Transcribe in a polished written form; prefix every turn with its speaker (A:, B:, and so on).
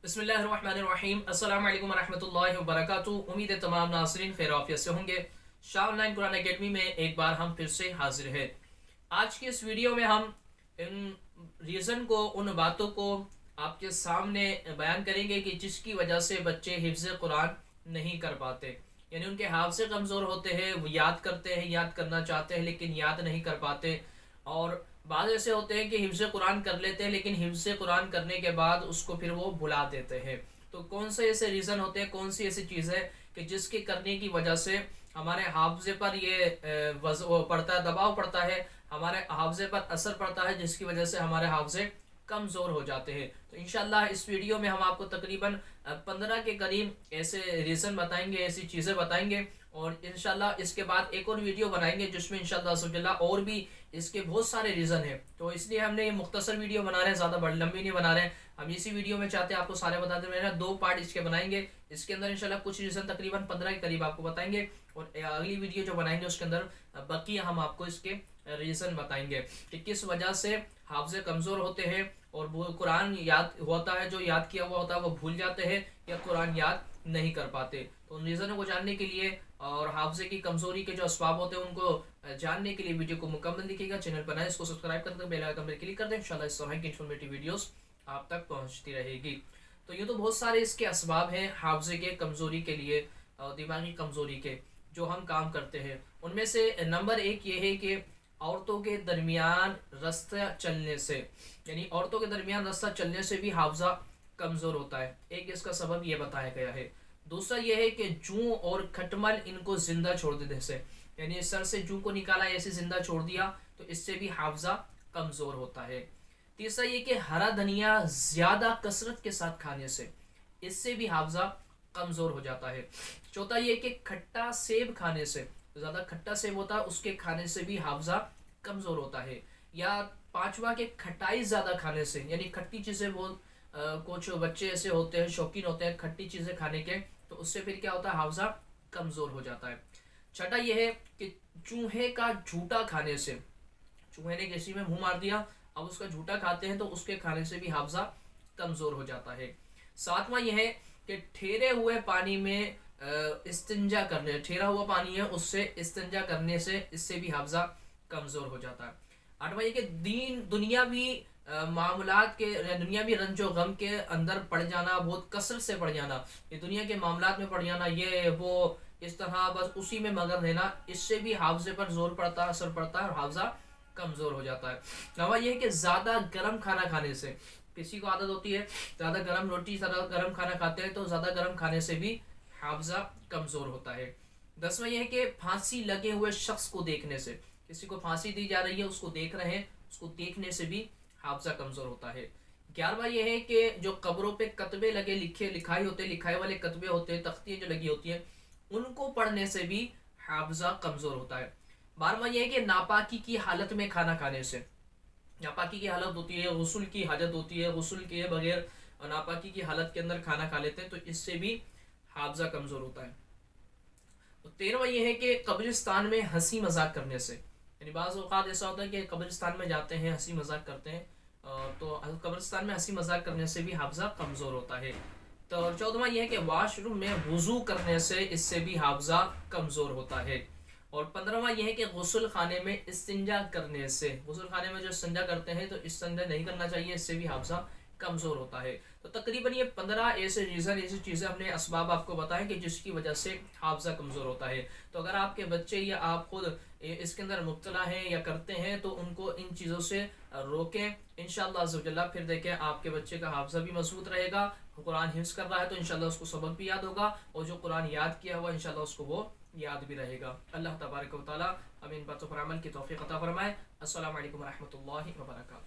A: बिस्मिल्लाहिर्रहमानिर्रहीम। अस्सलाम वालेकुम रहमतुल्लाहि व बरकातुहू। उम्मीद है तमाम नाज़रीन खैर आफियत से होंगे। शाह ऑनलाइन कुरान एकेडमी में एक बार हम फिर से हाजिर हैं। आज की इस वीडियो में हम इन रीज़न को, उन बातों को आपके सामने बयान करेंगे कि जिसकी वजह से बच्चे हिफ्ज़ कुरान नहीं कर पाते, यानी उनके हाफ़ज़े कमज़ोर होते हैं, वो याद करते हैं, याद करना चाहते हैं लेकिन याद नहीं कर पाते। और बाद ऐसे होते हैं कि हिफ्ज़ कुरान कर लेते हैं लेकिन हिफ्ज़ कुरान करने के बाद उसको फिर वो भुला देते हैं। तो कौन से ऐसे रीज़न होते हैं, कौन सी ऐसी चीज़ है कि जिसके करने की वजह से हमारे हाफ़ज़े पर ये वो पड़ता है, दबाव पड़ता है, हमारे हाफ़ज़े पर असर पड़ता है, जिसकी वजह से हमारे हाफ़ज़े कमज़ोर हो जाते हैं। तो इंशाल्लाह इस वीडियो में हम आपको तकरीबन 15 के करीब ऐसे रीज़न बताएंगे, ऐसी चीज़ें बताएंगे। और इंशाल्लाह इसके बाद एक और वीडियो बनाएंगे जिसमें इंशाल्लाह सुजल्ला और भी इसके बहुत सारे रीज़न हैं। तो इसलिए हमने ये मुख्तसर वीडियो बना रहे हैं, ज़्यादा बड़ी लंबी नहीं बना रहे हैं। हम इसी वीडियो में चाहते हैं आपको सारे बता दें। मेरा 2 पार्ट इसके बनाएंगे। इसके अंदर इंशाल्लाह कुछ रीज़न तकरीबन 15 के करीब आपको बताएंगे और अगली वीडियो जो बनाएंगे उसके अंदर बाकी हम आपको इसके रीज़न बताएंगे कि किस वजह से हाफ़ज़े कमज़ोर होते हैं और वो कुरान याद होता है, जो याद किया हुआ होता है वो भूल जाते हैं या कुरान याद नहीं कर पाते। तो उन रीज़नों को जानने के लिए और हाफ़ज़े की कमज़ोरी के जो असबाब होते हैं उनको जानने के लिए वीडियो को मुकम्मल देखिएगा। चैनल पर नए इसको सब्सक्राइब कर दें, बेल आइकन पर क्लिक कर दें। इंशाल्लाह इस तरह की इन्फॉर्मेटिव वीडियोस आप तक पहुंचती रहेगी। तो ये तो बहुत सारे इसके असबाब हैं हाफ़ज़े के कमज़ोरी के लिए, दिमागी कमज़ोरी के, जो हम काम करते हैं। उनमें से नंबर 1 ये है कि औरतों के दरमियान रास्ता चलने से, यानी औरतों के दरमियान रास्ता चलने से भी हाफ़ज़ा कमज़ोर होता है। एक इसका सबब ये बताया गया है। दूसरा यह है कि जूं और खटमल इनको जिंदा छोड़ देने से, यानी सर से जूं को निकाला ऐसे जिंदा छोड़ दिया तो इससे भी हाफ़ज़ा कमज़ोर होता है। तीसरा ये कि हरा धनिया ज़्यादा कसरत के साथ खाने से, इससे भी हाफ़ज़ा कमज़ोर हो जाता है। चौथा ये कि खट्टा सेब खाने से, ज़्यादा खट्टा सेब होता है उसके खाने से भी हाफ़ज़ा कमज़ोर होता है। या पांचवा के खटाई ज़्यादा खाने से, यानी खट्टी चीज़ें बहुत कुछ बच्चे ऐसे होते हैं, शौकीन होते हैं खट्टी चीज़ें खाने के, तो उससे फिर क्या होता है, हाफ़ज़ा कमज़ोर हो जाता है। छठा यह है कि चूहे का झूठा खाने से, चूहे ने किसी में मुंह मार दिया, अब उसका झूठा खाते हैं तो उसके खाने से भी हाफ़ज़ा कमज़ोर हो जाता है। सातवां यह है कि ठहरे हुए पानी में इस्तिंजा करने, ठहरा हुआ पानी है उससे इस्तिंजा करने से, इससे भी हाफ़ज़ा कमज़ोर हो जाता है। आठवां ये कि दीन दुनियावी मामलात के, दुनियावी रंजो गम के अंदर पड़ जाना, बहुत कसरत से पड़ जाना, ये दुनिया के मामलात में पड़ जाना, ये वो इस तरह बस उसी में मगन रहना, इससे भी हाफ़ज़े पर जोर पड़ता है, असर पड़ता है और हाफ़ज़ा कमज़ोर हो जाता है। नवा यह है कि ज़्यादा गर्म खाना खाने से, किसी को आदत होती है ज़्यादा गर्म रोटी, ज़्यादा गर्म खाना खाते हैं तो ज़्यादा गर्म खाने से भी हाफ़ज़ा कमज़ोर होता है। 10वां यह है कि फांसी लगे हुए शख्स को देखने से, किसी को फांसी दी जा रही है उसको देख रहे हैं, उसको देखने से भी हाफ़ज़ा कमज़ोर होता है। 11वां यह है कि जो कब्रों पे कतबे लगे, लिखाई होते, लिखाई वाले कतबे होते हैं, तख्तियाँ जो लगी होती हैं, उनको पढ़ने से भी हाफ़ज़ा कमज़ोर होता है। 12वां यह है कि नापाकी की हालत में खाना खाने से, नापाकी की हालत होती है, गुस्ल की हालत होती है, गुस्ल किए बगैर नापाकी की हालत के अंदर खाना खा लेते हैं तो इससे भी हाफ़ज़ा कमज़ोर होता है। तो 13वां यह है कि कब्रिस्तान में हंसी मजाक करने से, यानी बाज़ औक़ात ऐसा होता है कि कब्रिस्तान में जाते हैं, हंसी मजाक करते हैं, तो कब्रिस्तान में हंसी मजाक करने से भी हाफ़ज़ा कमज़ोर होता है। तो 14वां यह है कि वाशरूम में वज़ू करने से, इससे भी हाफ़ज़ा कमज़ोर होता है। और 15वां यह है कि गुस्ल खाने में इस्तिंजा करने से, गुस्ल खाने में जो इस्तिंजा करते हैं तो इस्तिंजा नहीं करना चाहिए, इससे भी हाफ़ज़ा कमज़ोर होता है। तो तकरीबन ये 15 ऐसे रीज़न, ऐसी चीज़ें हमने असबाब आपको बताएं कि जिसकी वजह से हाफ़ज़ा कमज़ोर होता है। तो अगर आपके बच्चे या आप खुद इसके अंदर मुब्तला हैं या करते हैं तो उनको इन चीज़ों से रोकें। इंशाअल्लाह अज़्ज़वजल्ला फिर देखें आपके बच्चे का हाफ़ज़ा भी मज़बूत रहेगा। कुरान हिफ्ज़ कर रहा है तो इंशाअल्लाह उसको सबक भी याद होगा और जो कुरान याद किया हुआ इंशाअल्लाह उसको वो याद भी रहेगा। अल्लाह तबारक व तआला हमें इन बातों पर अमल की तौफ़ीक़ अता फ़रमाए। अस्सलामु अलैकुम व रहमतुल्लाहि व बरकातुहू।